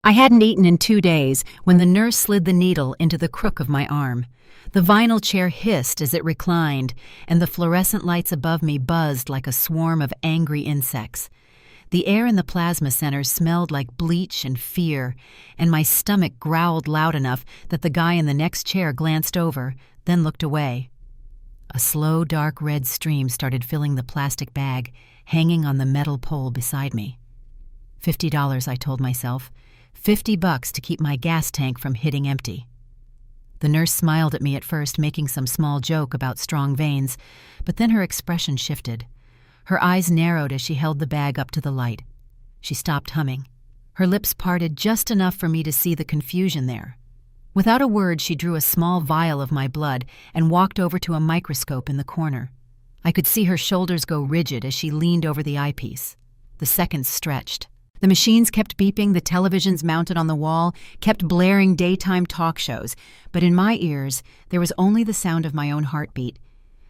I hadn't eaten in 2 days when the nurse slid the needle into the crook of my arm. The vinyl chair hissed as it reclined, and the fluorescent lights above me buzzed like a swarm of angry insects. The air in the plasma center smelled like bleach and fear, and my stomach growled loud enough that the guy in the next chair glanced over, then looked away. A slow, dark red stream started filling the plastic bag, hanging on the metal pole beside me. $50, I told myself. $50 to keep my gas tank from hitting empty. The nurse smiled at me at first, making some small joke about strong veins, but then her expression shifted. Her eyes narrowed as she held the bag up to the light. She stopped humming. Her lips parted just enough for me to see the confusion there. Without a word, she drew a small vial of my blood and walked over to a microscope in the corner. I could see her shoulders go rigid as she leaned over the eyepiece. The seconds stretched. The machines kept beeping, the televisions mounted on the wall kept blaring daytime talk shows, but in my ears there was only the sound of my own heartbeat.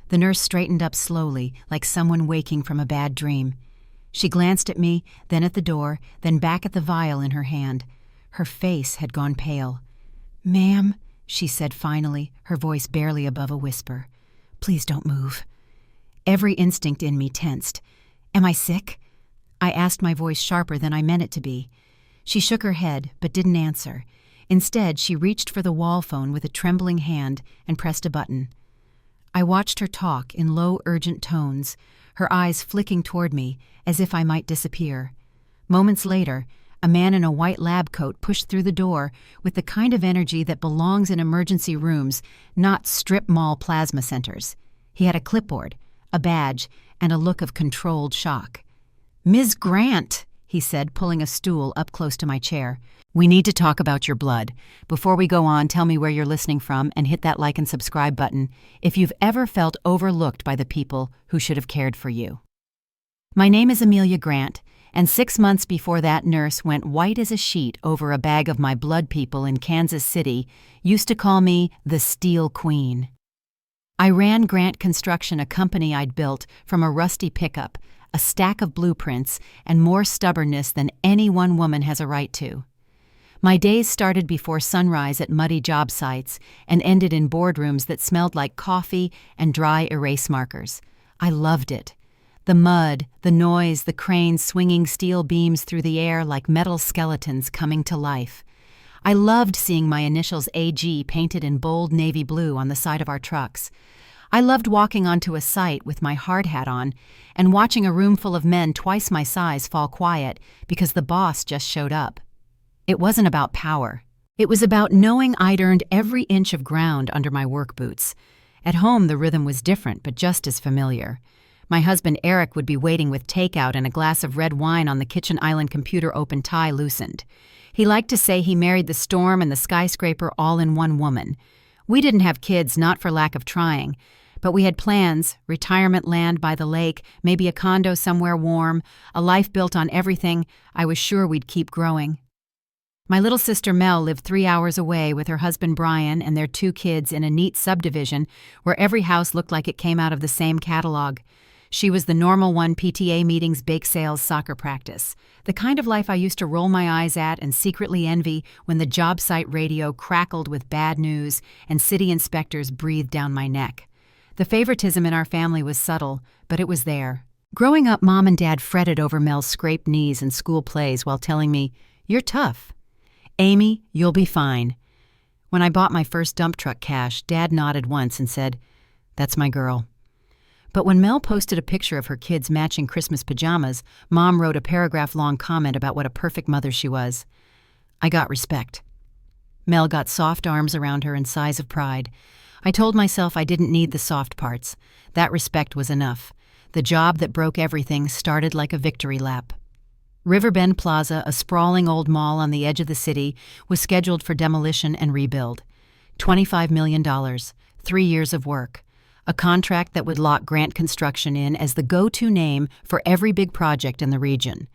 The nurse straightened up slowly, like someone waking from a bad dream. She glanced at me, then at the door, then back at the vial in her hand. Her face had gone pale. "Ma'am," she said finally, her voice barely above a whisper. "Please don't move." Every instinct in me tensed. "Am I sick?" I asked, my voice sharper than I meant it to be. She shook her head, but didn't answer. Instead, she reached for the wall phone with a trembling hand and pressed a button. I watched her talk in low, urgent tones, her eyes flicking toward me as if I might disappear. Moments later, a man in a white lab coat pushed through the door with the kind of energy that belongs in emergency rooms, not strip mall plasma centers. He had a clipboard, a badge, and a look of controlled shock. "Ms. Grant," he said, pulling a stool up close to my chair. "We need to talk about your blood. Before we go on, tell me where you're listening from and hit that like and subscribe button if you've ever felt overlooked by the people who should have cared for you." My name is Amelia Grant, and 6 months before that nurse went white as a sheet over a bag of my blood, people in Kansas City used to call me the Steel Queen. I ran Grant Construction, a company I'd built from a rusty pickup, a stack of blueprints, and more stubbornness than any one woman has a right to. My days started before sunrise at muddy job sites and ended in boardrooms that smelled like coffee and dry erase markers. I loved it. The mud, the noise, the cranes swinging steel beams through the air like metal skeletons coming to life. I loved seeing my initials AG painted in bold navy blue on the side of our trucks. I loved walking onto a site with my hard hat on and watching a room full of men twice my size fall quiet because the boss just showed up. It wasn't about power. It was about knowing I'd earned every inch of ground under my work boots. At home, the rhythm was different, but just as familiar. My husband Eric would be waiting with takeout and a glass of red wine on the kitchen island, computer open, tie loosened. He liked to say he married the storm and the skyscraper all in one woman. We didn't have kids, not for lack of trying, but we had plans: retirement land by the lake, maybe a condo somewhere warm, a life built on everything I was sure we'd keep growing. My little sister Mel lived 3 hours away with her husband Brian and their 2 kids in a neat subdivision where every house looked like it came out of the same catalog. She was the normal one: PTA meetings, bake sales, soccer practice. The kind of life I used to roll my eyes at and secretly envy when the job site radio crackled with bad news and city inspectors breathed down my neck. The favoritism in our family was subtle, but it was there. Growing up, Mom and Dad fretted over Mel's scraped knees and school plays while telling me, "You're tough. Amy, you'll be fine." When I bought my first dump truck cash, Dad nodded once and said, "That's my girl." But when Mel posted a picture of her kids matching Christmas pajamas, Mom wrote a paragraph-long comment about what a perfect mother she was. I got respect. Mel got soft arms around her and sighs of pride. I told myself I didn't need the soft parts. That respect was enough. The job that broke everything started like a victory lap. Riverbend Plaza, a sprawling old mall on the edge of the city, was scheduled for demolition and rebuild. $25 million, 3 years of work. A contract that would lock Grant Construction in as the go-to name for every big project in the region.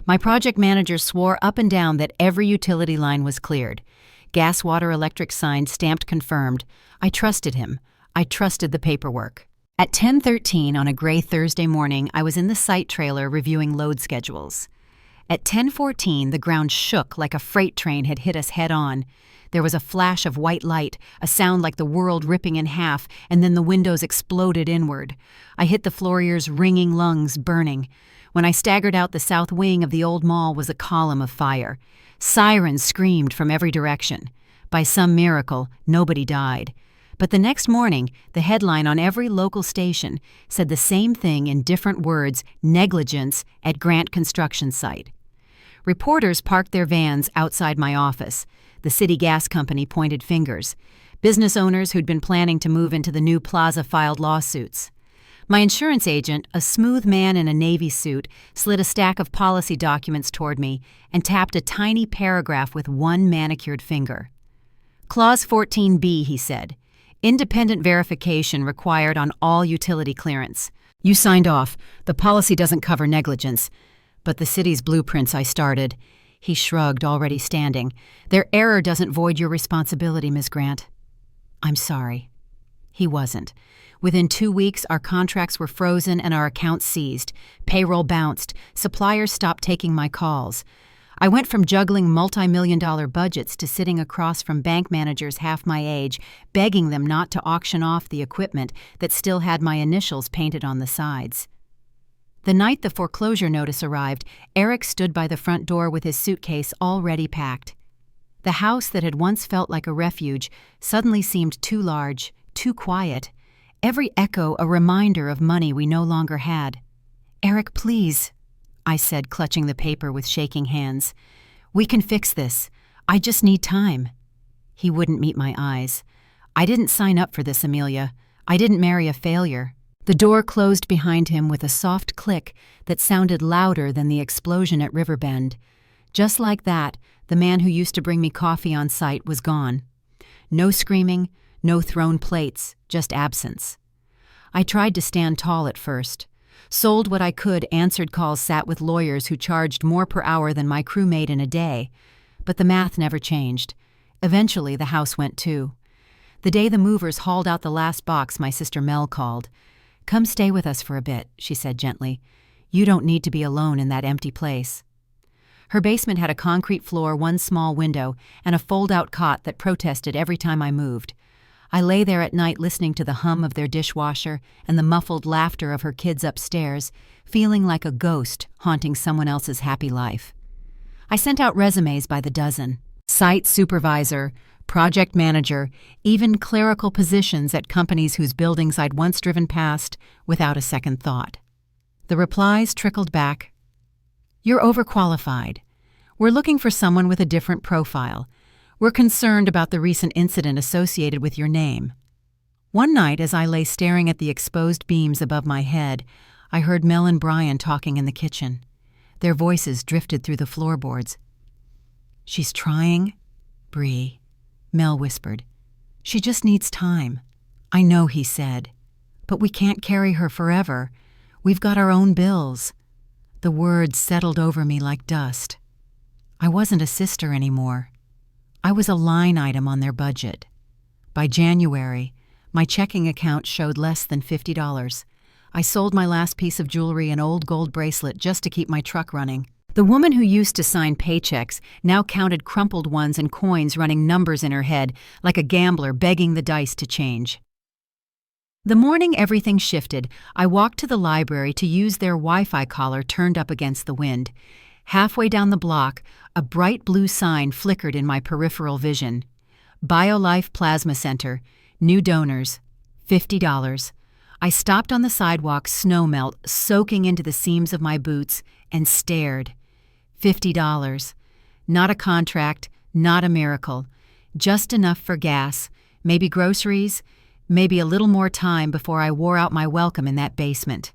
My project manager swore up and down that every utility line was cleared. Gas, water, electric signs stamped confirmed. I trusted him. I trusted the paperwork. At 10:13 on a gray Thursday morning, I was in the site trailer reviewing load schedules. At 10:14, the ground shook like a freight train had hit us head-on. There was a flash of white light, a sound like the world ripping in half, and then the windows exploded inward. I hit the Florier's ringing lungs, burning. When I staggered out, the south wing of the old mall was a column of fire. Sirens screamed from every direction. By some miracle, nobody died. But the next morning, the headline on every local station said the same thing in different words: negligence at Grant construction site. Reporters parked their vans outside my office. The city gas company pointed fingers. Business owners who'd been planning to move into the new plaza filed lawsuits. My insurance agent, a smooth man in a navy suit, slid a stack of policy documents toward me and tapped a tiny paragraph with one manicured finger. Clause 14B, he said. Independent verification required on all utility clearance. You signed off. The policy doesn't cover negligence. But the city's blueprints, I started. He shrugged, already standing. Their error doesn't void your responsibility, Ms. Grant. I'm sorry. He wasn't. Within 2 weeks, our contracts were frozen and our accounts seized. Payroll bounced. Suppliers stopped taking my calls. I went from juggling multi-million-dollar budgets to sitting across from bank managers half my age, begging them not to auction off the equipment that still had my initials painted on the sides. The night the foreclosure notice arrived, Eric stood by the front door with his suitcase already packed. The house that had once felt like a refuge suddenly seemed too large, too quiet. Every echo a reminder of money we no longer had. "Eric, please," I said, clutching the paper with shaking hands. "We can fix this. I just need time." He wouldn't meet my eyes. "I didn't sign up for this, Amelia. I didn't marry a failure." The door closed behind him with a soft click that sounded louder than the explosion at Riverbend. Just like that, the man who used to bring me coffee on site was gone. No screaming, no thrown plates, just absence. I tried to stand tall at first. Sold what I could, answered calls, sat with lawyers who charged more per hour than my crewmate in a day. But the math never changed. Eventually, the house went too. The day the movers hauled out the last box, my sister Mel called. "Come stay with us for a bit," she said gently. "You don't need to be alone in that empty place." Her basement had a concrete floor, one small window, and a fold-out cot that protested every time I moved. I lay there at night listening to the hum of their dishwasher and the muffled laughter of her kids upstairs, feeling like a ghost haunting someone else's happy life. I sent out resumes by the dozen. Site supervisor, project manager, even clerical positions at companies whose buildings I'd once driven past without a second thought. The replies trickled back. "You're overqualified. We're looking for someone with a different profile. We're concerned about the recent incident associated with your name." One night, as I lay staring at the exposed beams above my head, I heard Mel and Brian talking in the kitchen. Their voices drifted through the floorboards. "She's trying, Bree," Mel whispered. "She just needs time." "I know," he said. "But we can't carry her forever. We've got our own bills." The words settled over me like dust. I wasn't a sister anymore. I was a line item on their budget. By January, my checking account showed less than $50. I sold my last piece of jewelry, an old gold bracelet, just to keep my truck running. The woman who used to sign paychecks now counted crumpled ones and coins, running numbers in her head like a gambler begging the dice to change. The morning everything shifted, I walked to the library to use their Wi-Fi collar turned up against the wind. Halfway down the block, a bright blue sign flickered in my peripheral vision. BioLife Plasma Center, new donors, $50. I stopped on the sidewalk, snowmelt soaking into the seams of my boots, and stared. $50. Not a contract, not a miracle. Just enough for gas, maybe groceries, maybe a little more time before I wore out my welcome in that basement.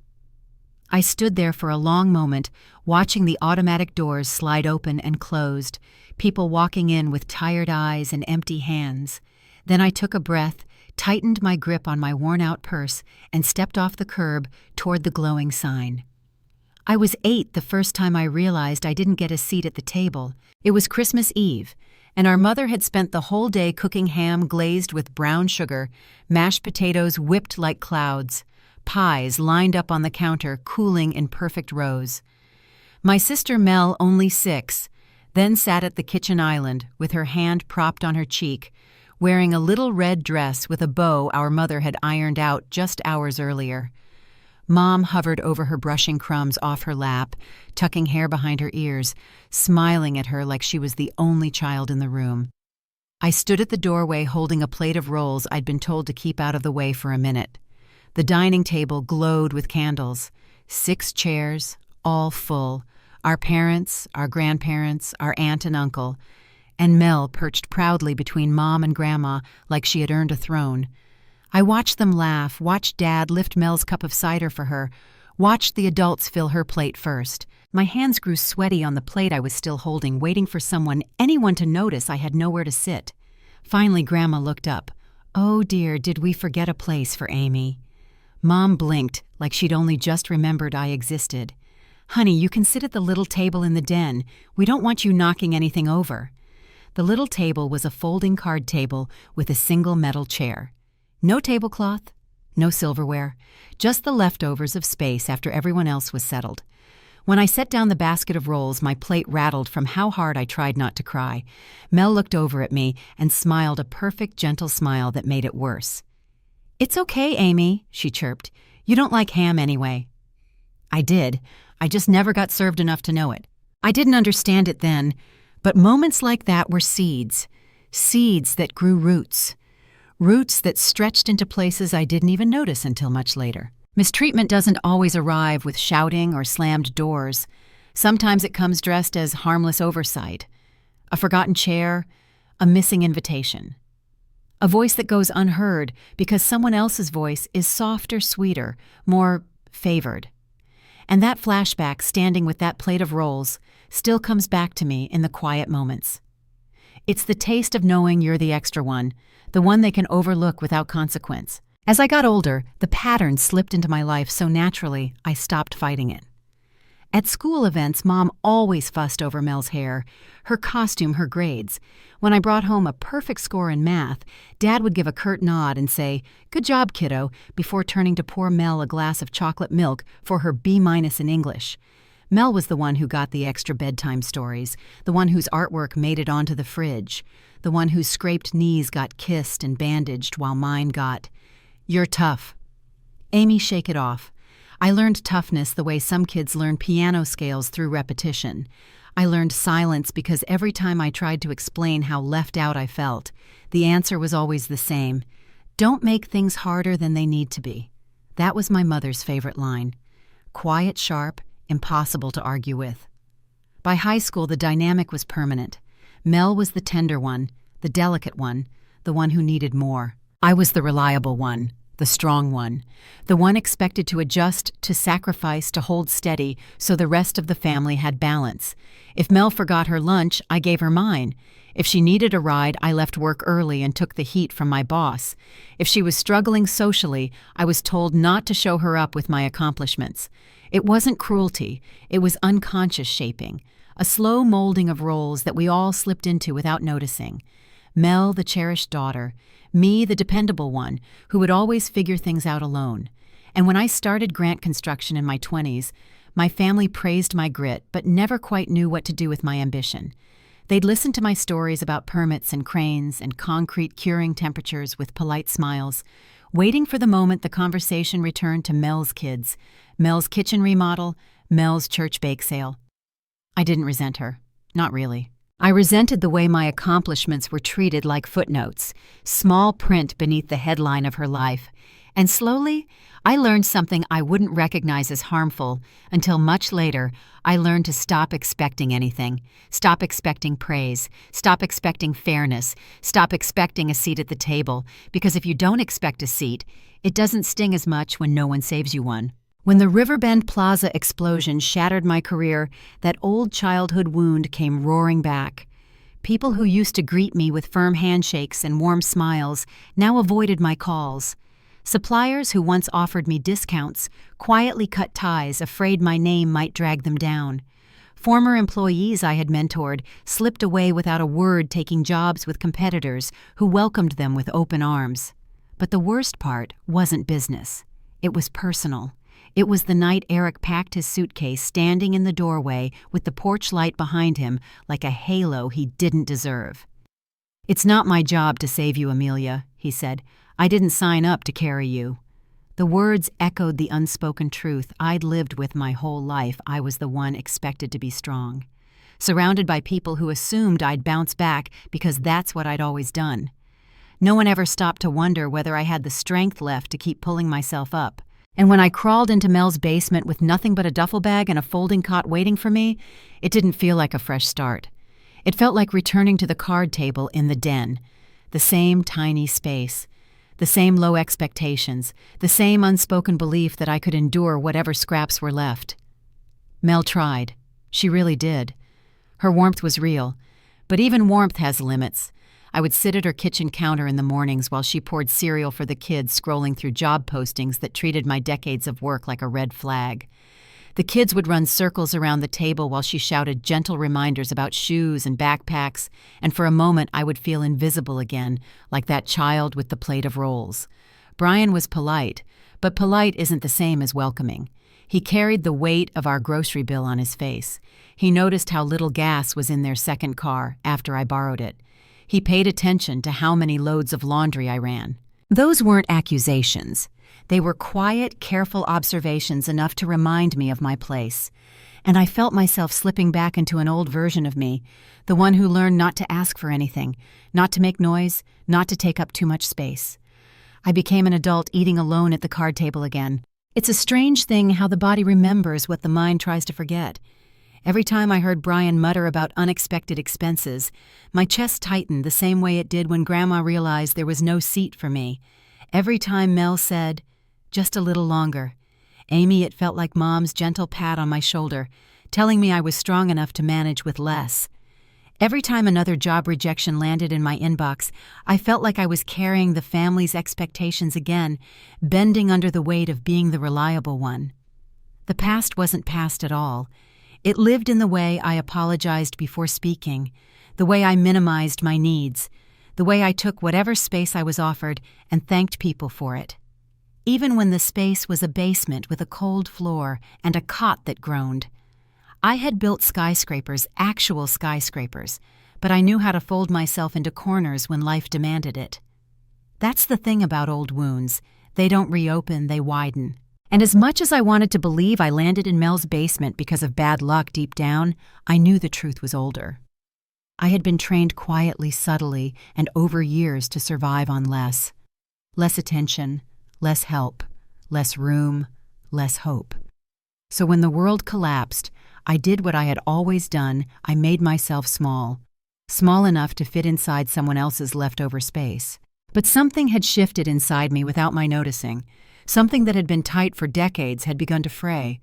I stood there for a long moment, watching the automatic doors slide open and closed, people walking in with tired eyes and empty hands. Then I took a breath, tightened my grip on my worn-out purse, and stepped off the curb toward the glowing sign. I was 8 the first time I realized I didn't get a seat at the table. It was Christmas Eve, and our mother had spent the whole day cooking ham glazed with brown sugar, mashed potatoes whipped like clouds, pies lined up on the counter cooling in perfect rows. My sister Mel, only 6, then sat at the kitchen island with her hand propped on her cheek, wearing a little red dress with a bow our mother had ironed out just hours earlier. Mom hovered over her, brushing crumbs off her lap, tucking hair behind her ears, smiling at her like she was the only child in the room. I stood at the doorway holding a plate of rolls I'd been told to keep out of the way for a minute. The dining table glowed with candles. 6 chairs, all full. Our parents, our grandparents, our aunt and uncle, and Mel perched proudly between Mom and Grandma like she had earned a throne. I watched them laugh, watched Dad lift Mel's cup of cider for her, watched the adults fill her plate first. My hands grew sweaty on the plate I was still holding, waiting for anyone to notice I had nowhere to sit. Finally, Grandma looked up. Oh dear, did we forget a place for Amy? Mom blinked like she'd only just remembered I existed. Honey, you can sit at the little table in the den. We don't want you knocking anything over. The little table was a folding card table with a single metal chair. No tablecloth, no silverware, just the leftovers of space after everyone else was settled. When I set down the basket of rolls, my plate rattled from how hard I tried not to cry. Mel looked over at me and smiled a perfect, gentle smile that made it worse. "It's okay, Amy," she chirped. "You don't like ham anyway." I did. I just never got served enough to know it. I didn't understand it then, but moments like that were seeds. Seeds that grew roots. Roots that stretched into places I didn't even notice until much later. Mistreatment doesn't always arrive with shouting or slammed doors. Sometimes it comes dressed as harmless oversight. A forgotten chair, a missing invitation. A voice that goes unheard because someone else's voice is softer, sweeter, more favored. And that flashback, standing with that plate of rolls, still comes back to me in the quiet moments. It's the taste of knowing you're the extra one, the one they can overlook without consequence. As I got older, the pattern slipped into my life so naturally, I stopped fighting it. At school events, Mom always fussed over Mel's hair, her costume, her grades. When I brought home a perfect score in math, Dad would give a curt nod and say, "Good job, kiddo," before turning to pour Mel a glass of chocolate milk for her B- in English. Mel was the one who got the extra bedtime stories, the one whose artwork made it onto the fridge, the one whose scraped knees got kissed and bandaged while mine got, "You're tough." Amy, shake it off. I learned toughness the way some kids learn piano scales through repetition. I learned silence because every time I tried to explain how left out I felt, the answer was always the same. Don't make things harder than they need to be. That was my mother's favorite line. Quiet, sharp, impossible to argue with. By high school, the dynamic was permanent. Mel was the tender one, the delicate one, the one who needed more. I was the reliable one, the strong one, the one expected to adjust, to sacrifice, to hold steady so the rest of the family had balance. If Mel forgot her lunch, I gave her mine. If she needed a ride, I left work early and took the heat from my boss. If she was struggling socially, I was told not to show her up with my accomplishments. It wasn't cruelty, it was unconscious shaping, a slow molding of roles that we all slipped into without noticing. Mel, the cherished daughter, me, the dependable one, who would always figure things out alone. And when I started grant construction in my 20s, my family praised my grit but never quite knew what to do with my ambition. They'd listen to my stories about permits and cranes and concrete curing temperatures with polite smiles, waiting for the moment the conversation returned to Mel's kids, Mel's kitchen remodel, Mel's church bake sale. I didn't resent her. Not really. I resented the way my accomplishments were treated like footnotes, small print beneath the headline of her life. And slowly, I learned something I wouldn't recognize as harmful until much later. I learned to stop expecting anything, stop expecting praise, stop expecting fairness, stop expecting a seat at the table, because if you don't expect a seat, it doesn't sting as much when no one saves you one. When the Riverbend Plaza explosion shattered my career, that old childhood wound came roaring back. People who used to greet me with firm handshakes and warm smiles now avoided my calls. Suppliers who once offered me discounts quietly cut ties, afraid my name might drag them down. Former employees I had mentored slipped away without a word, taking jobs with competitors who welcomed them with open arms. But the worst part wasn't business. It was personal. It was the night Eric packed his suitcase, standing in the doorway with the porch light behind him like a halo he didn't deserve. "It's not my job to save you, Amelia," he said. "I didn't sign up to carry you." The words echoed the unspoken truth I'd lived with my whole life. I was the one expected to be strong, surrounded by people who assumed I'd bounce back because that's what I'd always done. No one ever stopped to wonder whether I had the strength left to keep pulling myself up. And when I crawled into Mel's basement with nothing but a duffel bag and a folding cot waiting for me, it didn't feel like a fresh start. It felt like returning to the card table in the den. The same tiny space, the same low expectations, the same unspoken belief that I could endure whatever scraps were left. Mel tried. She really did. Her warmth was real. But even warmth has limits. I would sit at her kitchen counter in the mornings while she poured cereal for the kids, scrolling through job postings that treated my decades of work like a red flag. The kids would run circles around the table while she shouted gentle reminders about shoes and backpacks, and for a moment I would feel invisible again, like that child with the plate of rolls. Brian was polite, but polite isn't the same as welcoming. He carried the weight of our grocery bill on his face. He noticed how little gas was in their second car after I borrowed it. He paid attention to how many loads of laundry I ran. Those weren't accusations. They were quiet, careful observations enough to remind me of my place. And I felt myself slipping back into an old version of me, the one who learned not to ask for anything, not to make noise, not to take up too much space. I became an adult eating alone at the card table again. It's a strange thing how the body remembers what the mind tries to forget. Every time I heard Brian mutter about unexpected expenses, my chest tightened the same way it did when Grandma realized there was no seat for me. Every time Mel said, "Just a little longer," Amy, it felt like Mom's gentle pat on my shoulder, telling me I was strong enough to manage with less. Every time another job rejection landed in my inbox, I felt like I was carrying the family's expectations again, bending under the weight of being the reliable one. The past wasn't past at all. It lived in the way I apologized before speaking, the way I minimized my needs, the way I took whatever space I was offered and thanked people for it. Even when the space was a basement with a cold floor and a cot that groaned. I had built skyscrapers, actual skyscrapers, but I knew how to fold myself into corners when life demanded it. That's the thing about old wounds. They don't reopen, they widen. And as much as I wanted to believe I landed in Mel's basement because of bad luck deep down, I knew the truth was older. I had been trained quietly, subtly, and over years to survive on less. Less attention, less help, less room, less hope. So when the world collapsed, I did what I had always done. I made myself small. Small enough to fit inside someone else's leftover space. But something had shifted inside me without my noticing. Something that had been tight for decades had begun to fray.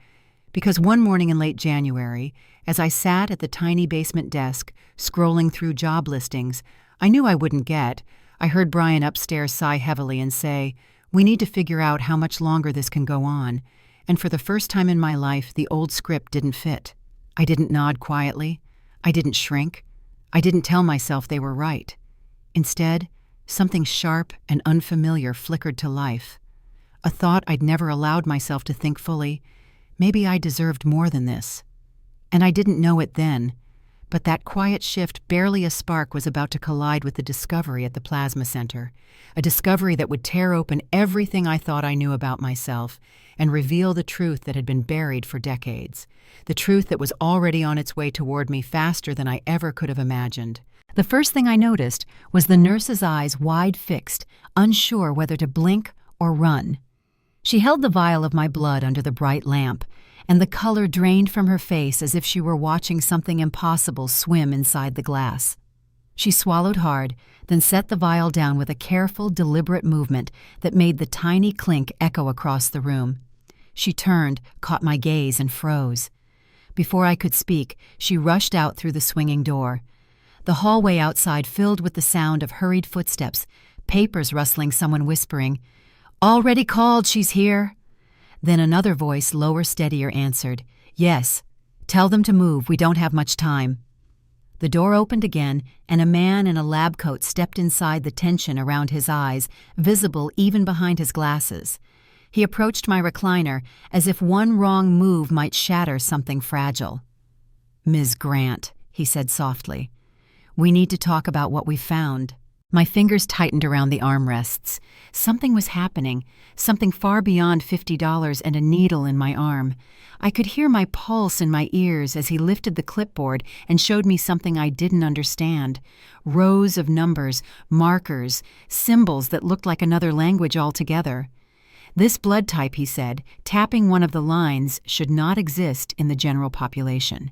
Because one morning in late January, as I sat at the tiny basement desk, scrolling through job listings I knew I wouldn't get, I heard Brian upstairs sigh heavily and say, "We need to figure out how much longer this can go on." And for the first time in my life, the old script didn't fit. I didn't nod quietly. I didn't shrink. I didn't tell myself they were right. Instead, something sharp and unfamiliar flickered to life. A thought I'd never allowed myself to think fully. Maybe I deserved more than this. And I didn't know it then, but that quiet shift, barely a spark, was about to collide with the discovery at the plasma center. A discovery that would tear open everything I thought I knew about myself and reveal the truth that had been buried for decades. The truth that was already on its way toward me faster than I ever could have imagined. The first thing I noticed was the nurse's eyes wide fixed, unsure whether to blink or run. She held the vial of my blood under the bright lamp, and the color drained from her face as if she were watching something impossible swim inside the glass. She swallowed hard, then set the vial down with a careful, deliberate movement that made the tiny clink echo across the room. She turned, caught my gaze, and froze. Before I could speak, she rushed out through the swinging door. The hallway outside filled with the sound of hurried footsteps, papers rustling, someone whispering, "Already called, she's here." Then another voice, lower, steadier, answered, "Yes. Tell them to move, we don't have much time." The door opened again, and a man in a lab coat stepped inside, the tension around his eyes visible even behind his glasses. He approached my recliner as if one wrong move might shatter something fragile. "Ms. Grant," he said softly, "we need to talk about what we found." My fingers tightened around the armrests. Something was happening, something far beyond $50 and a needle in my arm. I could hear my pulse in my ears as he lifted the clipboard and showed me something I didn't understand. Rows of numbers, markers, symbols that looked like another language altogether. "This blood type," he said, tapping one of the lines, "should not exist in the general population."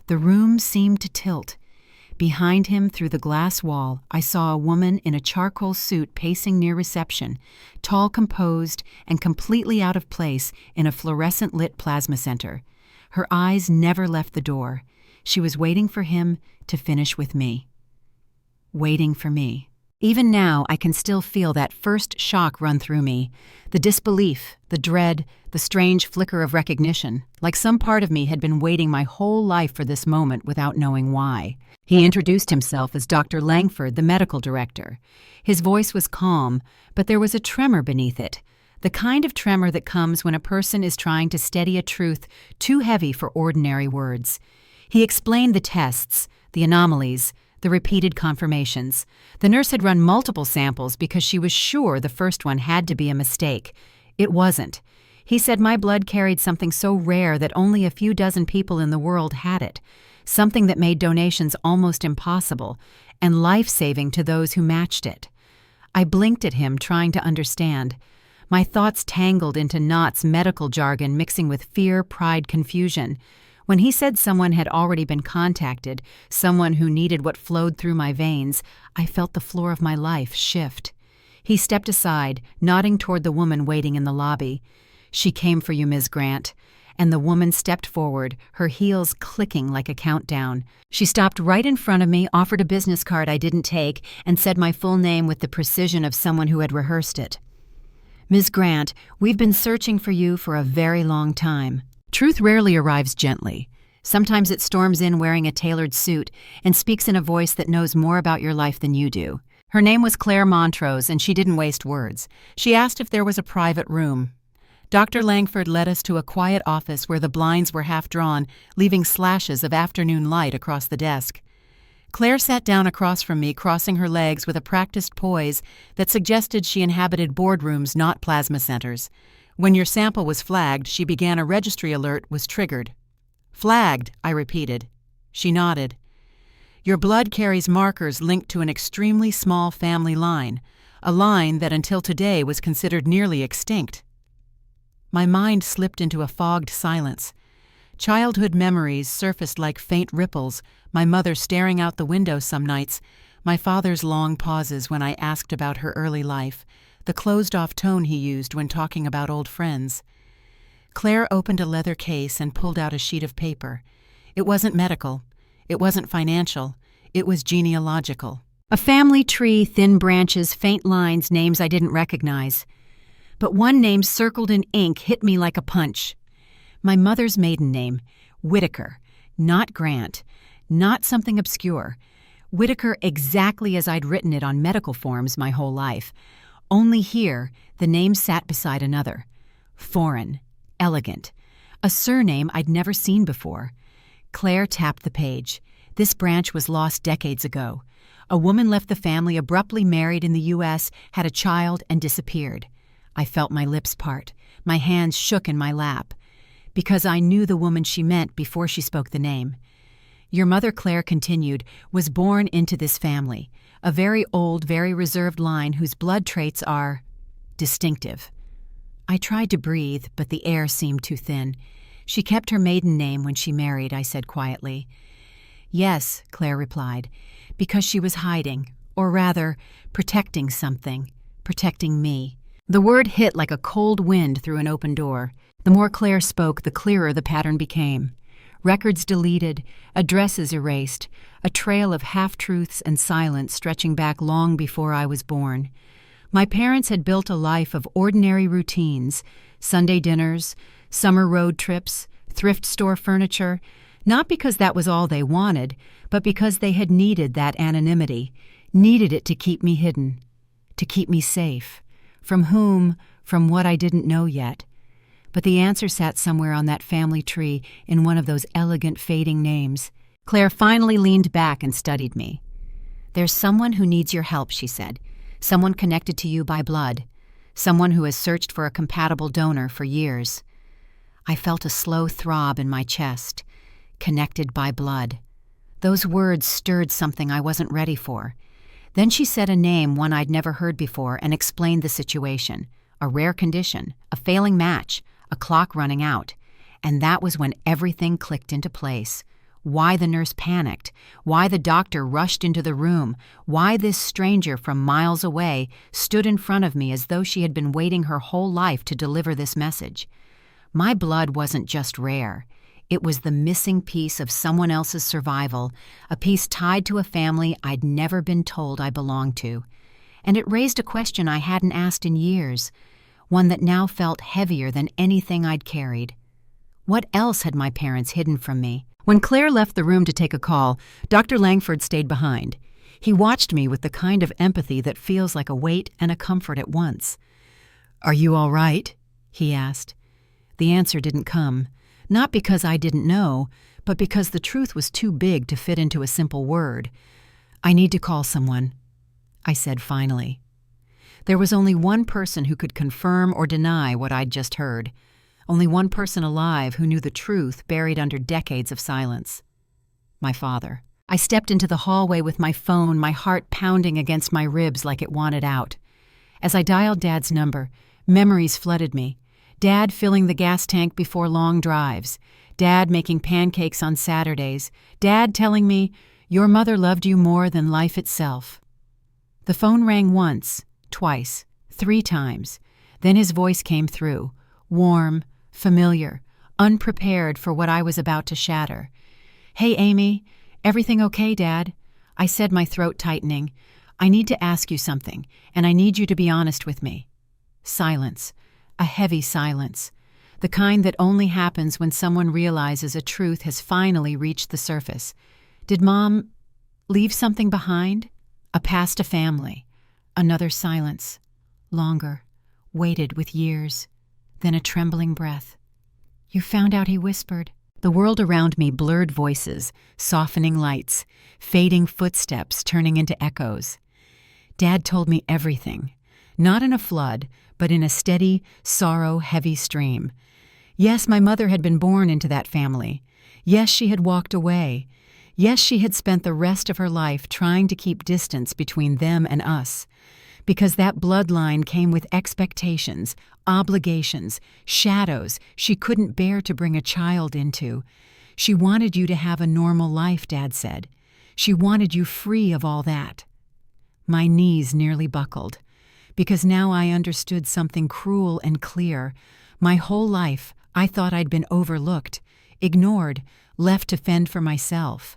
The room seemed to tilt. Behind him, through the glass wall, I saw a woman in a charcoal suit pacing near reception, tall, composed, and completely out of place in a fluorescent-lit plasma center. Her eyes never left the door. She was waiting for him to finish with me. Waiting for me. Even now, I can still feel that first shock run through me. The disbelief, the dread, the strange flicker of recognition, like some part of me had been waiting my whole life for this moment without knowing why. He introduced himself as Dr. Langford, the medical director. His voice was calm, but there was a tremor beneath it, the kind of tremor that comes when a person is trying to steady a truth too heavy for ordinary words. He explained the tests, the anomalies, the repeated confirmations. The nurse had run multiple samples because she was sure the first one had to be a mistake. It wasn't. He said my blood carried something so rare that only a few dozen people in the world had it, something that made donations almost impossible and life-saving to those who matched it. I blinked at him, trying to understand. My thoughts tangled into knots, medical jargon mixing with fear, pride, confusion. When he said someone had already been contacted, someone who needed what flowed through my veins, I felt the floor of my life shift. He stepped aside, nodding toward the woman waiting in the lobby. "She came for you, Ms. Grant." And the woman stepped forward, her heels clicking like a countdown. She stopped right in front of me, offered a business card I didn't take, and said my full name with the precision of someone who had rehearsed it. "Ms. Grant, we've been searching for you for a very long time." Truth rarely arrives gently. Sometimes it storms in wearing a tailored suit and speaks in a voice that knows more about your life than you do. Her name was Claire Montrose, and she didn't waste words. She asked if there was a private room. Dr. Langford led us to a quiet office where the blinds were half drawn, leaving slashes of afternoon light across the desk. Claire sat down across from me, crossing her legs with a practiced poise that suggested she inhabited boardrooms, not plasma centers. When your sample was flagged, she began, a registry alert was triggered. "Flagged," I repeated. She nodded. "Your blood carries markers linked to an extremely small family line, a line that until today was considered nearly extinct." My mind slipped into a fogged silence. Childhood memories surfaced like faint ripples, my mother staring out the window some nights, my father's long pauses when I asked about her early life, the closed-off tone he used when talking about old friends. Claire opened a leather case and pulled out a sheet of paper. It wasn't medical. It wasn't financial. It was genealogical. A family tree, thin branches, faint lines, names I didn't recognize. But one name circled in ink hit me like a punch. My mother's maiden name, Whitaker, not Grant, not something obscure. Whitaker exactly as I'd written it on medical forms my whole life. Only here, the name sat beside another. Foreign, elegant, a surname I'd never seen before. Claire tapped the page. This branch was lost decades ago. A woman left the family, abruptly married in the U.S., had a child, and disappeared. I felt my lips part. My hands shook in my lap. Because I knew the woman she meant before she spoke the name. Your mother, Claire continued, was born into this family, a very old, very reserved line whose blood traits are distinctive. I tried to breathe, but the air seemed too thin. She kept her maiden name when she married, I said quietly. Yes, Claire replied, because she was hiding, or rather, protecting something, protecting me. The word hit like a cold wind through an open door. The more Claire spoke, the clearer the pattern became. Records deleted, addresses erased, a trail of half-truths and silence stretching back long before I was born. My parents had built a life of ordinary routines, Sunday dinners, summer road trips, thrift store furniture, not because that was all they wanted, but because they had needed that anonymity, needed it to keep me hidden, to keep me safe. From whom, from what I didn't know yet. But the answer sat somewhere on that family tree in one of those elegant fading names. Claire finally leaned back and studied me. "There's someone who needs your help," she said. "Someone connected to you by blood. Someone who has searched for a compatible donor for years." I felt a slow throb in my chest. Connected by blood. Those words stirred something I wasn't ready for. Then she said a name one I'd never heard before and explained the situation. A rare condition, a failing match, a clock running out. And that was when everything clicked into place. Why the nurse panicked, why the doctor rushed into the room, why this stranger from miles away stood in front of me as though she had been waiting her whole life to deliver this message. My blood wasn't just rare. It was the missing piece of someone else's survival, a piece tied to a family I'd never been told I belonged to. And it raised a question I hadn't asked in years, one that now felt heavier than anything I'd carried. What else had my parents hidden from me? When Claire left the room to take a call, Dr. Langford stayed behind. He watched me with the kind of empathy that feels like a weight and a comfort at once. "Are you all right?" he asked. The answer didn't come. Not because I didn't know, but because the truth was too big to fit into a simple word. "I need to call someone," I said finally. There was only one person who could confirm or deny what I'd just heard. Only one person alive who knew the truth buried under decades of silence. My father. I stepped into the hallway with my phone, my heart pounding against my ribs like it wanted out. As I dialed Dad's number, memories flooded me. Dad filling the gas tank before long drives. Dad making pancakes on Saturdays. Dad telling me, "Your mother loved you more than life itself." The phone rang once, twice, 3 times. Then his voice came through, warm, familiar, unprepared for what I was about to shatter. "Hey, Amy, everything okay, Dad?" I said, my throat tightening. "I need to ask you something, and I need you to be honest with me." Silence. A heavy silence, the kind that only happens when someone realizes a truth has finally reached the surface. Did Mom leave something behind? A past, a family. Another silence. Longer. Waited with years. Then a trembling breath. "You found out," he whispered. The world around me blurred voices, softening lights, fading footsteps turning into echoes. Dad told me everything. Not in a flood, but in a steady, sorrow-heavy stream. Yes, my mother had been born into that family. Yes, she had walked away. Yes, she had spent the rest of her life trying to keep distance between them and us. Because that bloodline came with expectations, obligations, shadows she couldn't bear to bring a child into. She wanted you to have a normal life, Dad said. She wanted you free of all that. My knees nearly buckled. Because now I understood something cruel and clear. My whole life, I thought I'd been overlooked, ignored, left to fend for myself.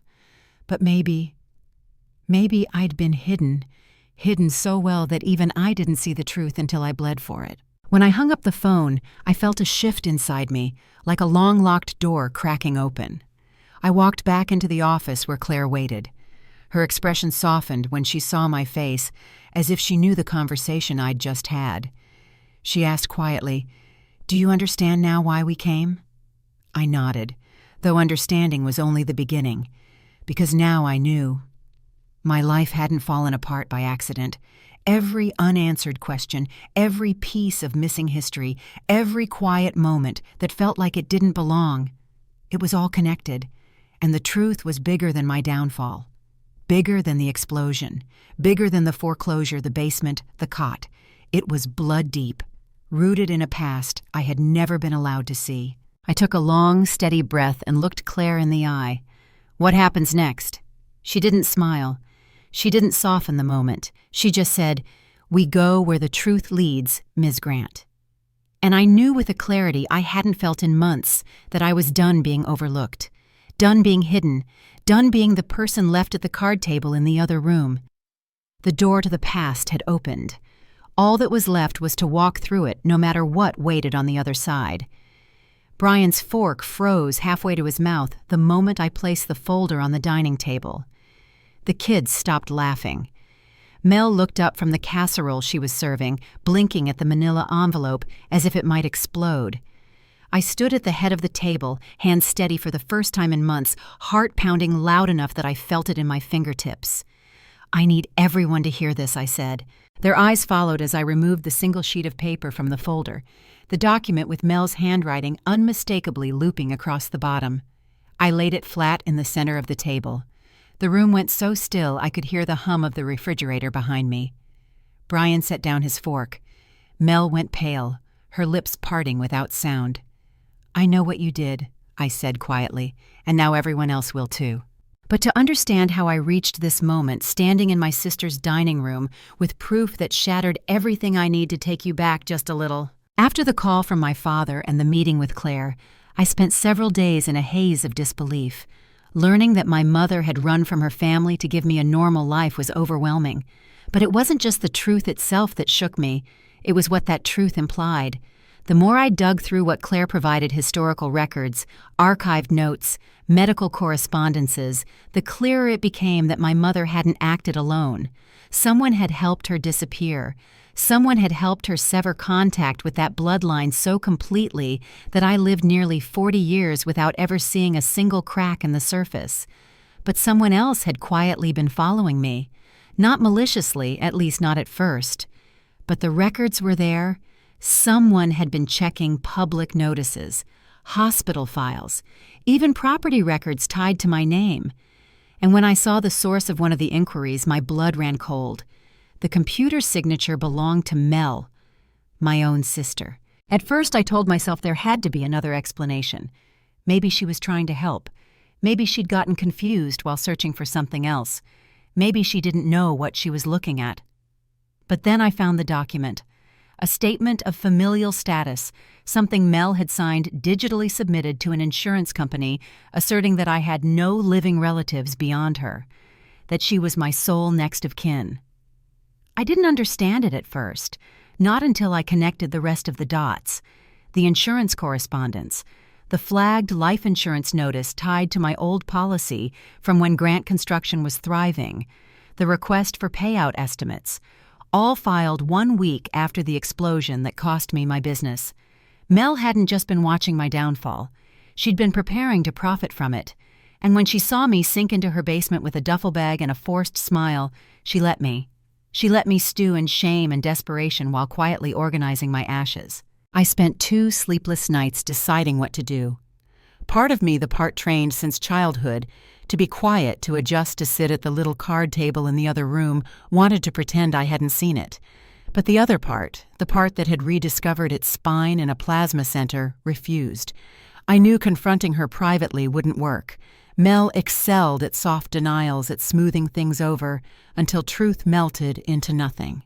But maybe I'd been hidden so well that even I didn't see the truth until I bled for it. When I hung up the phone, I felt a shift inside me, like a long-locked door cracking open. I walked back into the office where Claire waited. Her expression softened when she saw my face, as if she knew the conversation I'd just had. She asked quietly, "Do you understand now why we came?" I nodded, though understanding was only the beginning, because now I knew. My life hadn't fallen apart by accident. Every unanswered question, every piece of missing history, every quiet moment that felt like it didn't belong, it was all connected, and the truth was bigger than my downfall. Bigger than the explosion, bigger than the foreclosure, the basement, the cot. It was blood deep, rooted in a past I had never been allowed to see. I took a long, steady breath and looked Claire in the eye. "What happens next?" She didn't smile. She didn't soften the moment. She just said, "We go where the truth leads, Ms. Grant." And I knew with a clarity I hadn't felt in months that I was done being overlooked, done being hidden, done being the person left at the card table in the other room. The door to the past had opened. All that was left was to walk through it, no matter what waited on the other side. Brian's fork froze halfway to his mouth the moment I placed the folder on the dining table. The kids stopped laughing. Mel looked up from the casserole she was serving, blinking at the manila envelope as if it might explode. I stood at the head of the table, hands steady for the first time in months, heart pounding loud enough that I felt it in my fingertips. "I need everyone to hear this," I said. Their eyes followed as I removed the single sheet of paper from the folder, the document with Mel's handwriting unmistakably looping across the bottom. I laid it flat in the center of the table. The room went so still I could hear the hum of the refrigerator behind me. Brian set down his fork. Mel went pale, her lips parting without sound. "I know what you did," I said quietly, "and now everyone else will too." But to understand how I reached this moment standing in my sister's dining room with proof that shattered everything I need to take you back just a little. After the call from my father and the meeting with Claire, I spent several days in a haze of disbelief. Learning that my mother had run from her family to give me a normal life was overwhelming. But it wasn't just the truth itself that shook me, it was what that truth implied. The more I dug through what Claire provided, historical records, archived notes, medical correspondences, the clearer it became that my mother hadn't acted alone. Someone had helped her disappear. Someone had helped her sever contact with that bloodline so completely that I lived nearly 40 years without ever seeing a single crack in the surface. But someone else had quietly been following me. Not maliciously, at least not at first. But the records were there. Someone had been checking public notices, hospital files, even property records tied to my name. And when I saw the source of one of the inquiries, my blood ran cold. The computer signature belonged to Mel, my own sister. At first I told myself there had to be another explanation. Maybe she was trying to help. Maybe she'd gotten confused while searching for something else. Maybe she didn't know what she was looking at. But then I found the document. A statement of familial status, something Mel had signed digitally submitted to an insurance company asserting that I had no living relatives beyond her, that she was my sole next of kin. I didn't understand it at first, not until I connected the rest of the dots. The insurance correspondence, the flagged life insurance notice tied to my old policy from when Grant Construction was thriving, the request for payout estimates, all filed 1 week after the explosion that cost me my business. Mel hadn't just been watching my downfall. She'd been preparing to profit from it. And when she saw me sink into her basement with a duffel bag and a forced smile, she let me. She let me stew in shame and desperation while quietly organizing my ashes. I spent 2 sleepless nights deciding what to do. Part of me, the part trained since childhood, to be quiet, to adjust to sit at the little card table in the other room, wanted to pretend I hadn't seen it. But the other part, the part that had rediscovered its spine in a plasma center, refused. I knew confronting her privately wouldn't work. Mel excelled at soft denials, at smoothing things over, until truth melted into nothing.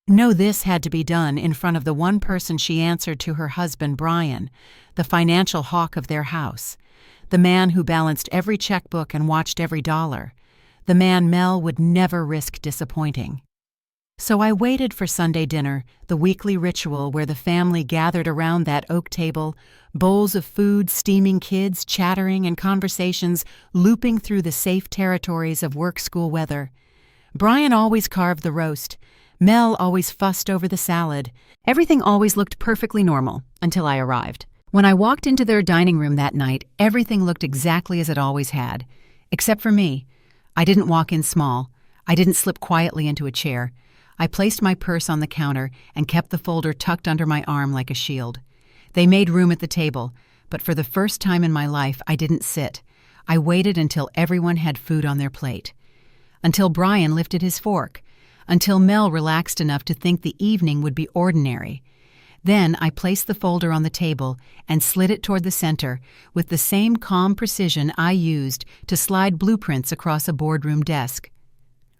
No, this had to be done in front of the one person she answered to her husband, Brian, the financial hawk of their house, the man who balanced every checkbook and watched every dollar, the man Mel would never risk disappointing. So I waited for Sunday dinner, the weekly ritual where the family gathered around that oak table, bowls of food, steaming kids, chattering, and conversations looping through the safe territories of work-school weather. Brian always carved the roast. Mel always fussed over the salad. Everything always looked perfectly normal until I arrived. When I walked into their dining room that night, everything looked exactly as it always had. Except for me. I didn't walk in small. I didn't slip quietly into a chair. I placed my purse on the counter and kept the folder tucked under my arm like a shield. They made room at the table, but for the first time in my life, I didn't sit. I waited until everyone had food on their plate. Until Brian lifted his fork. Until Mel relaxed enough to think the evening would be ordinary. Then I placed the folder on the table and slid it toward the center with the same calm precision I used to slide blueprints across a boardroom desk.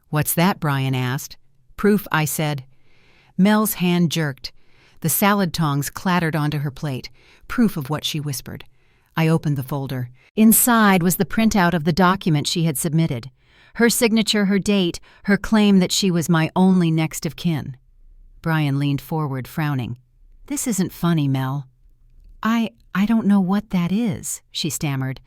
"What's that?" Brian asked. "Proof," I said. Mel's hand jerked. The salad tongs clattered onto her plate. Proof of what she whispered. I opened the folder. Inside was the printout of the document she had submitted. Her signature, her date, her claim that she was my only next of kin. Brian leaned forward, frowning. "This isn't funny, Mel." I don't know what that is," she stammered.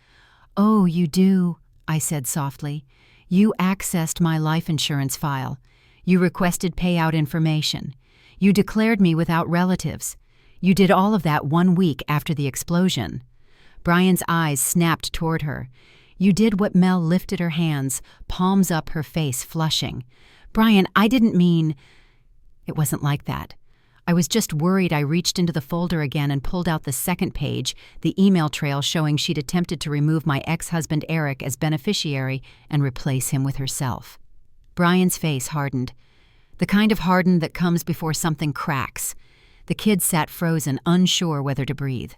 "Oh, you do," I said softly. "You accessed my life insurance file. You requested payout information. You declared me without relatives. You did all of that 1 week after the explosion." Brian's eyes snapped toward her. "You did what." Mel lifted her hands, palms up, her face flushing. "Brian, I didn't mean—" "It wasn't like that. I was just worried." I reached into the folder again and pulled out the second page, the email trail showing she'd attempted to remove my ex-husband Eric as beneficiary and replace him with herself. Brian's face hardened. The kind of harden that comes before something cracks. The kid sat frozen, unsure whether to breathe.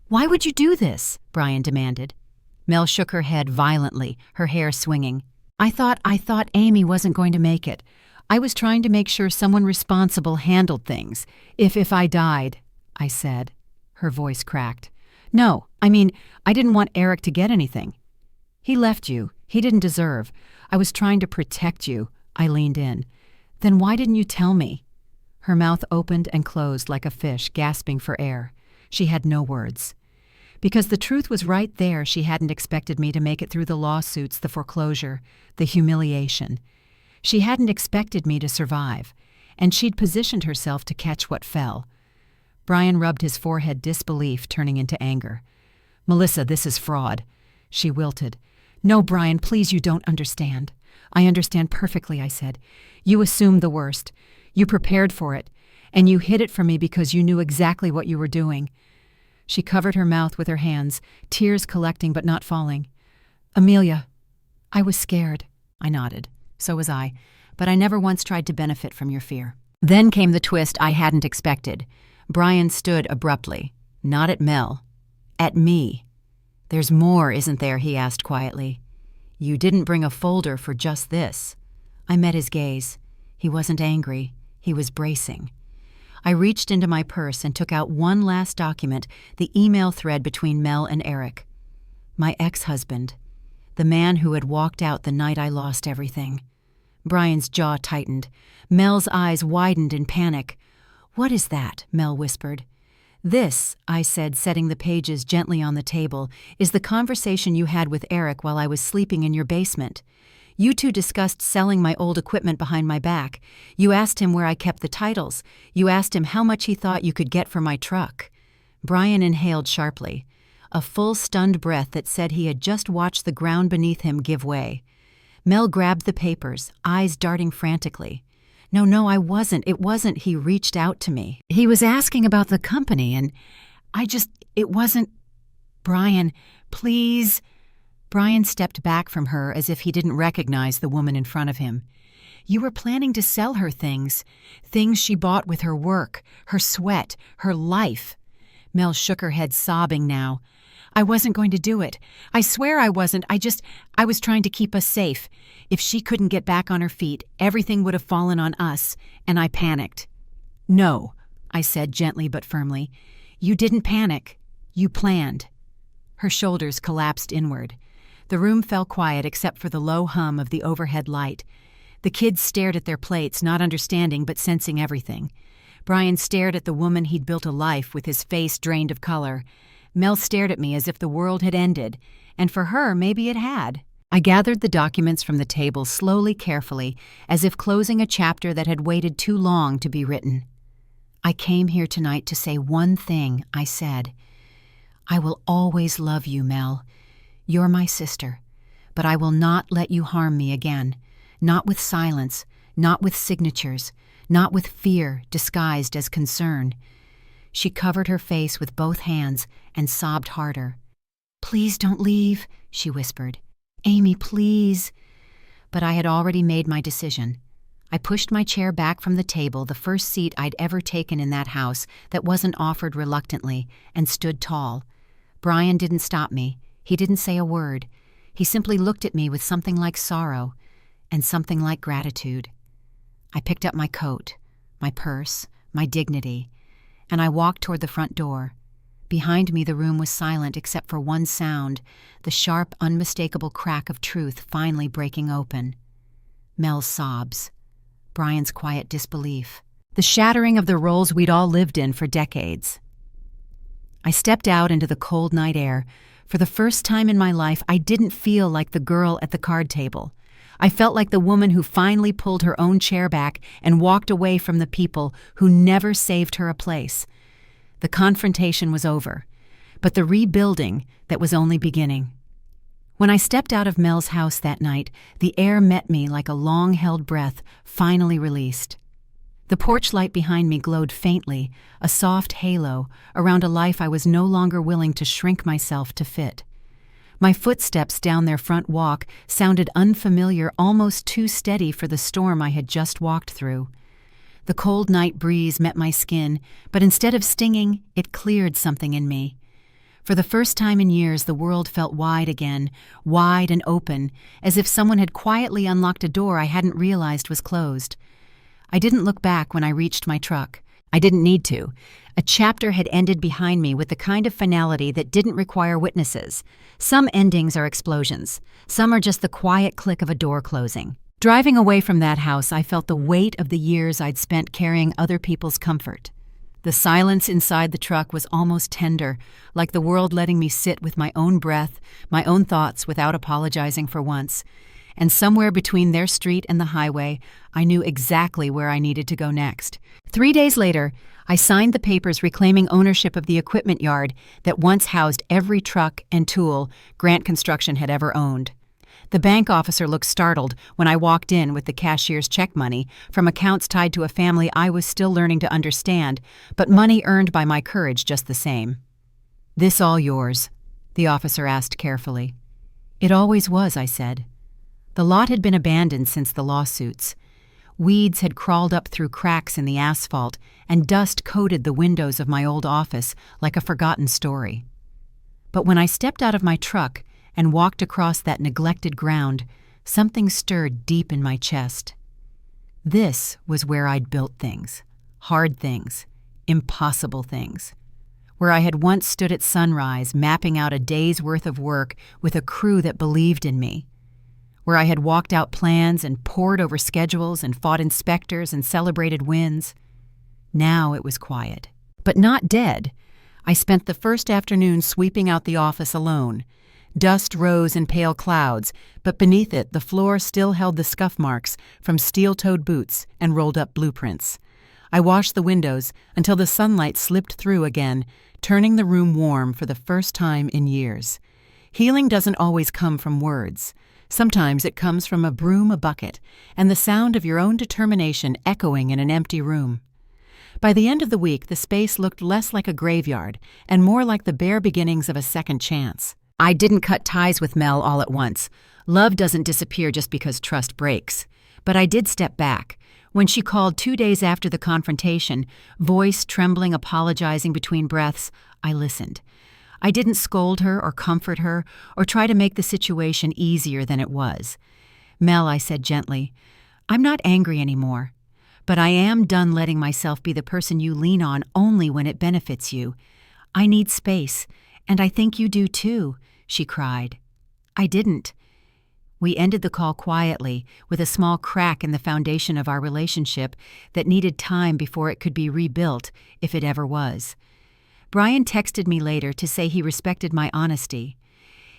"Why would you do this?" Brian demanded. Mel shook her head violently, her hair swinging. I thought Amy wasn't going to make it. I was trying to make sure someone responsible handled things. If I died," I said. Her voice cracked. "No, I didn't want Eric to get anything. He left you. He didn't deserve. I was trying to protect you." I leaned in. "Then why didn't you tell me?" Her mouth opened and closed like a fish, gasping for air. She had no words. Because the truth was right there. She hadn't expected me to make it through the lawsuits, the foreclosure, the humiliation. She hadn't expected me to survive, and she'd positioned herself to catch what fell. Brian rubbed his forehead, disbelief turning into anger. "Melissa, this is fraud." She wilted. "No, Brian, please, you don't understand." "I understand perfectly," I said. "You assumed the worst. You prepared for it, and you hid it from me because you knew exactly what you were doing." She covered her mouth with her hands, tears collecting but not falling. "Amelia, I was scared." I nodded. "So was I, but I never once tried to benefit from your fear." Then came the twist I hadn't expected. Brian stood abruptly, not at Mel, at me. "There's more, isn't there?" he asked quietly. "You didn't bring a folder for just this." I met his gaze. He wasn't angry. He was bracing. I reached into my purse and took out one last document, the email thread between Mel and Eric. My ex-husband. The man who had walked out the night I lost everything. Brian's jaw tightened. Mel's eyes widened in panic. "What is that?" Mel whispered. "This," I said, setting the pages gently on the table, "is the conversation you had with Eric while I was sleeping in your basement. You two discussed selling my old equipment behind my back. You asked him where I kept the titles. You asked him how much he thought you could get for my truck." Brian inhaled sharply, a full, stunned breath that said he had just watched the ground beneath him give way. Mel grabbed the papers, eyes darting frantically. No, I wasn't. It wasn't." He reached out to me. "He was asking about the company, and it wasn't—" "Brian, please." Brian stepped back from her as if he didn't recognize the woman in front of him. "You were planning to sell her things she bought with her work, her sweat, her life." Mel shook her head, sobbing now. "I wasn't going to do it. I swear I wasn't. I was trying to keep us safe. If she couldn't get back on her feet, everything would have fallen on us, and I panicked." "No," I said gently but firmly. "You didn't panic. You planned." Her shoulders collapsed inward. The room fell quiet except for the low hum of the overhead light. The kids stared at their plates, not understanding but sensing everything. Brian stared at the woman he'd built a life with, his face drained of color. Mel stared at me as if the world had ended, and for her, maybe it had. I gathered the documents from the table slowly, carefully, as if closing a chapter that had waited too long to be written. "I came here tonight to say one thing," I said. "I will always love you, Mel. You're my sister, but I will not let you harm me again. Not with silence, not with signatures, not with fear disguised as concern." She covered her face with both hands and sobbed harder. "Please don't leave," she whispered. "Amy, please." But I had already made my decision. I pushed my chair back from the table, the first seat I'd ever taken in that house that wasn't offered reluctantly, and stood tall. Brian didn't stop me. He didn't say a word. He simply looked at me with something like sorrow and something like gratitude. I picked up my coat, my purse, my dignity, and I walked toward the front door. Behind me the room was silent except for one sound, the sharp, unmistakable crack of truth finally breaking open. Mel's sobs. Brian's quiet disbelief. The shattering of the roles we'd all lived in for decades. I stepped out into the cold night air. For the first time in my life, I didn't feel like the girl at the card table. I felt like the woman who finally pulled her own chair back and walked away from the people who never saved her a place. The confrontation was over, but the rebuilding that was only beginning. When I stepped out of Mel's house that night, the air met me like a long-held breath finally released. The porch light behind me glowed faintly, a soft halo, around a life I was no longer willing to shrink myself to fit. My footsteps down their front walk sounded unfamiliar, almost too steady for the storm I had just walked through. The cold night breeze met my skin, but instead of stinging, it cleared something in me. For the first time in years, the world felt wide again, wide and open, as if someone had quietly unlocked a door I hadn't realized was closed. I didn't look back when I reached my truck. I didn't need to. A chapter had ended behind me with the kind of finality that didn't require witnesses. Some endings are explosions. Some are just the quiet click of a door closing. Driving away from that house, I felt the weight of the years I'd spent carrying other people's comfort. The silence inside the truck was almost tender, like the world letting me sit with my own breath, my own thoughts without apologizing for once. And somewhere between their street and the highway, I knew exactly where I needed to go next. 3 days later, I signed the papers reclaiming ownership of the equipment yard that once housed every truck and tool Grant Construction had ever owned. The bank officer looked startled when I walked in with the cashier's check money from accounts tied to a family I was still learning to understand, but money earned by my courage just the same. "This all yours?" the officer asked carefully. "It always was," I said. The lot had been abandoned since the lawsuits. Weeds had crawled up through cracks in the asphalt, and dust coated the windows of my old office like a forgotten story. But when I stepped out of my truck and walked across that neglected ground, something stirred deep in my chest. This was where I'd built things, hard things, impossible things. Where I had once stood at sunrise mapping out a day's worth of work with a crew that believed in me. Where I had walked out plans and pored over schedules and fought inspectors and celebrated wins. Now it was quiet, but not dead. I spent the first afternoon sweeping out the office alone. Dust rose in pale clouds, but beneath it the floor still held the scuff marks from steel-toed boots and rolled-up blueprints. I washed the windows until the sunlight slipped through again, turning the room warm for the first time in years. Healing doesn't always come from words. Sometimes it comes from a broom, a bucket, and the sound of your own determination echoing in an empty room. By the end of the week, the space looked less like a graveyard and more like the bare beginnings of a second chance. I didn't cut ties with Mel all at once. Love doesn't disappear just because trust breaks. But I did step back. When she called 2 days after the confrontation, voice trembling, apologizing between breaths, I listened. I didn't scold her or comfort her or try to make the situation easier than it was. "Mel," I said gently, "I'm not angry anymore, but I am done letting myself be the person you lean on only when it benefits you. I need space, and I think you do too," she cried. I didn't. We ended the call quietly, with a small crack in the foundation of our relationship that needed time before it could be rebuilt, if it ever was. Brian texted me later to say he respected my honesty.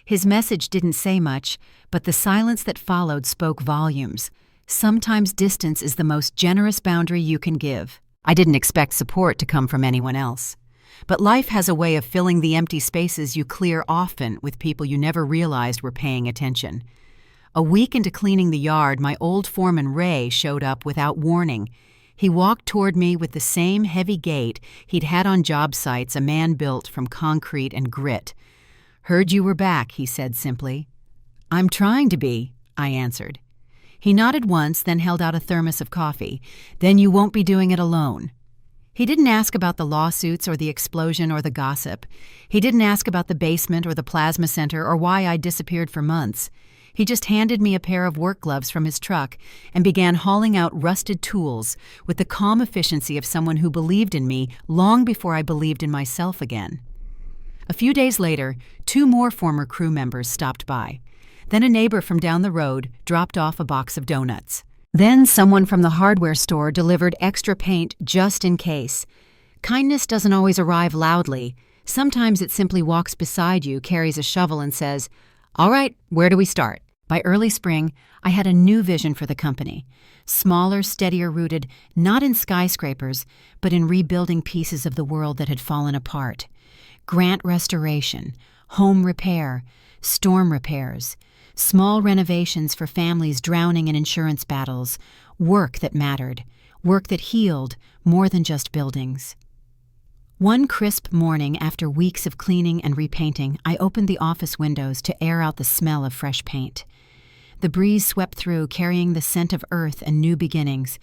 His message didn't say much, but the silence that followed spoke volumes. Sometimes distance is the most generous boundary you can give. I didn't expect support to come from anyone else. But life has a way of filling the empty spaces you clear often with people you never realized were paying attention. A week into cleaning the yard, my old foreman Ray showed up without warning. He walked toward me with the same heavy gait he'd had on job sites a man built from concrete and grit. "Heard you were back," he said simply. "I'm trying to be," I answered. He nodded once, then held out a thermos of coffee. "Then you won't be doing it alone." He didn't ask about the lawsuits or the explosion or the gossip. He didn't ask about the basement or the plasma center or why I'd disappeared for months. He just handed me a pair of work gloves from his truck and began hauling out rusted tools with the calm efficiency of someone who believed in me long before I believed in myself again. A few days later, 2 more former crew members stopped by. Then a neighbor from down the road dropped off a box of donuts. Then someone from the hardware store delivered extra paint just in case. Kindness doesn't always arrive loudly. Sometimes it simply walks beside you, carries a shovel, and says, "All right, where do we start?" By early spring, I had a new vision for the company. Smaller, steadier rooted, not in skyscrapers, but in rebuilding pieces of the world that had fallen apart. Grant restoration, home repair, storm repairs, small renovations for families drowning in insurance battles, work that mattered, work that healed more than just buildings. One crisp morning after weeks of cleaning and repainting, I opened the office windows to air out the smell of fresh paint. The breeze swept through, carrying the scent of earth and new beginnings.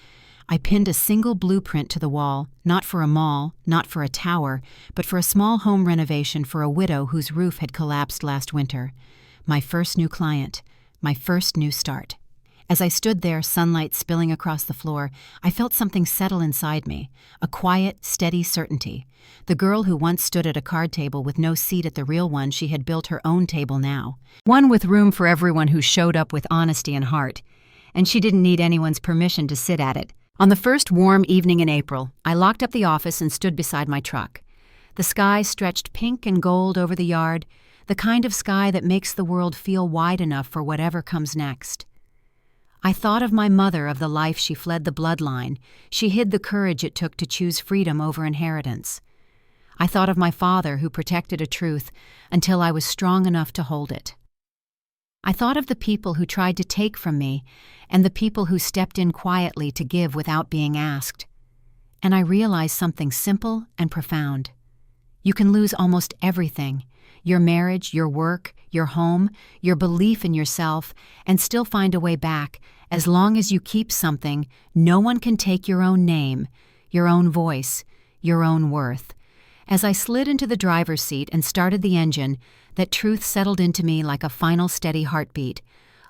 I pinned a single blueprint to the wall, not for a mall, not for a tower, but for a small home renovation for a widow whose roof had collapsed last winter. My first new client, my first new start. As I stood there, sunlight spilling across the floor, I felt something settle inside me, a quiet, steady certainty. The girl who once stood at a card table with no seat at the real one, she had built her own table now. One with room for everyone who showed up with honesty and heart. And she didn't need anyone's permission to sit at it. On the first warm evening in April, I locked up the office and stood beside my truck. The sky stretched pink and gold over the yard, the kind of sky that makes the world feel wide enough for whatever comes next. I thought of my mother, of the life she fled the bloodline. She hid the courage it took to choose freedom over inheritance. I thought of my father, who protected a truth until I was strong enough to hold it. I thought of the people who tried to take from me and the people who stepped in quietly to give without being asked. And I realized something simple and profound. You can lose almost everything: your marriage, your work, your home, your belief in yourself, and still find a way back. As long as you keep something, no one can take your own name, your own voice, your own worth. As I slid into the driver's seat and started the engine, that truth settled into me like a final steady heartbeat.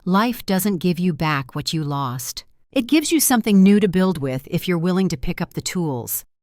Life doesn't give you back what you lost. It gives you something new to build with if you're willing to pick up the tools.